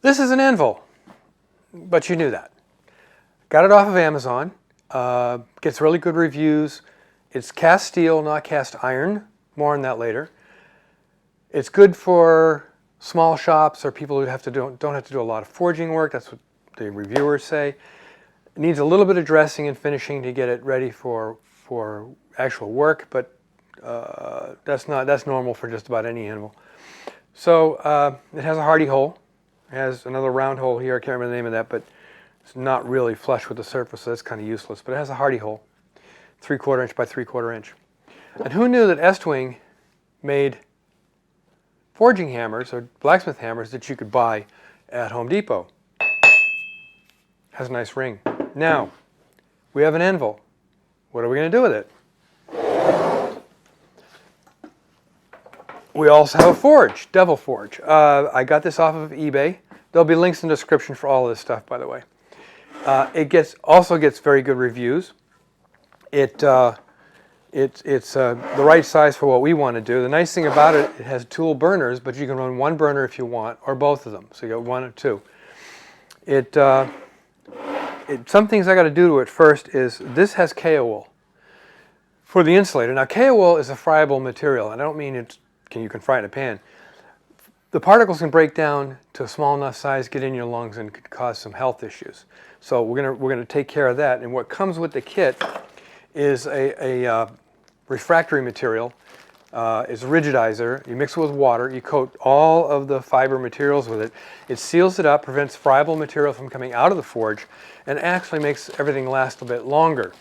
This is an anvil, but you knew that. Got it off of Amazon. Gets really good reviews. It's cast steel, not cast iron. More on that later. It's good for small shops or people who don't have to do a lot of forging work. That's what the reviewers say. It needs a little bit of dressing and finishing to get it ready for actual work, but that's normal for just about any anvil. So it has a hardy hole. It has another round hole here. I can't remember the name of that, but it's not really flush with the surface, so that's kind of useless. But it has a hardy hole, 3/4 inch by 3/4 inch. And who knew that Estwing made forging hammers or blacksmith hammers that you could buy at Home Depot? Has a nice ring. Now, we have an anvil. What are we going to do with it? We also have a forge, Devil Forge. I got this off of eBay. There'll be links in the description for all of this stuff, by the way. It also gets very good reviews. It's the right size for what we want to do. The nice thing about it, it has dual burners, but you can run one burner if you want, or both of them. So you got one or two. Some things I got to do to it first is this has K-wool for the insulator. Now K-wool is a friable material, and I don't mean you can fry it in a pan. The particles can break down to a small enough size, get in your lungs, and could cause some health issues. So we're gonna take care of that. And what comes with the kit is a refractory material. It's a rigidizer. You mix it with water. You coat all of the fiber materials with it. It seals it up, prevents friable material from coming out of the forge, and actually makes everything last a bit longer.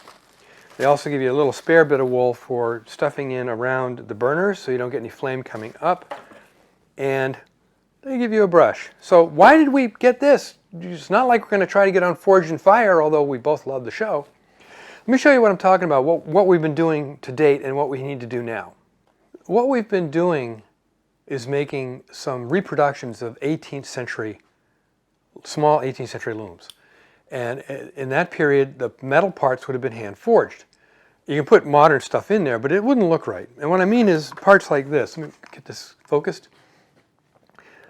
They also give you a little spare bit of wool for stuffing in around the burners so you don't get any flame coming up. And they give you a brush. So why did we get this? It's not like we're going to try to get on Forged in Fire, although we both love the show. Let me show you what I'm talking about, what we've been doing to date and what we need to do now. What we've been doing is making some reproductions of 18th century, small 18th century looms. And in that period, the metal parts would have been hand forged. You can put modern stuff in there, but it wouldn't look right. And what I mean is parts like this. Let me get this focused.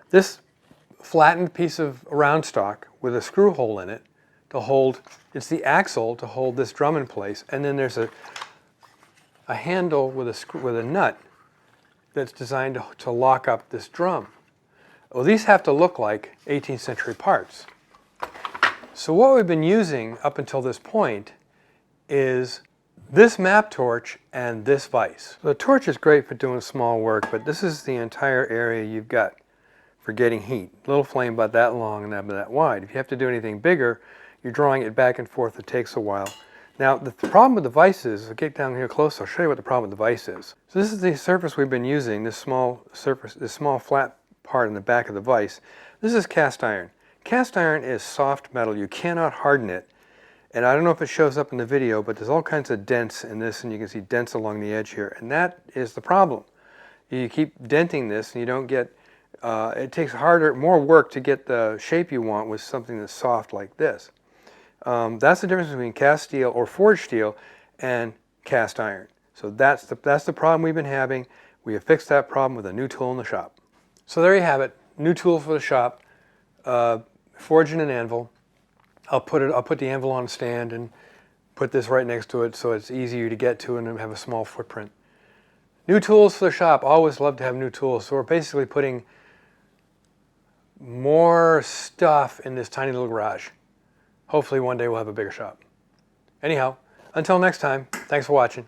This flattened piece of round stock with a screw hole in it to hold, it's the axle to hold this drum in place. And then there's a handle with a nut that's designed to lock up this drum. Well, these have to look like 18th century parts. So what we've been using up until this point is this map torch and this vise. The torch is great for doing small work, but this is the entire area you've got for getting heat. Little flame about that long and about that wide. If you have to do anything bigger, you're drawing it back and forth. It takes a while. Now, the problem with the vise is, I'll get down here close, I'll show you what the problem with the vise is. So this is the surface we've been using, this small surface, this small flat part in the back of the vise. This is cast iron. Cast iron is soft metal. You cannot harden it. And I don't know if it shows up in the video, but there's all kinds of dents in this, and you can see dents along the edge here. And that is the problem. You keep denting this, and you don't get, it takes more work to get the shape you want with something that's soft like this. That's the difference between cast steel or forged steel and cast iron. So that's the problem we've been having. We have fixed that problem with a new tool in the shop. So there you have it, new tool for the shop, forging an anvil. I'll put the anvil on a stand and put this right next to it so it's easier to get to and have a small footprint. New tools for the shop. Always love to have new tools. So we're basically putting more stuff in this tiny little garage. Hopefully one day we'll have a bigger shop. Anyhow, until next time, thanks for watching.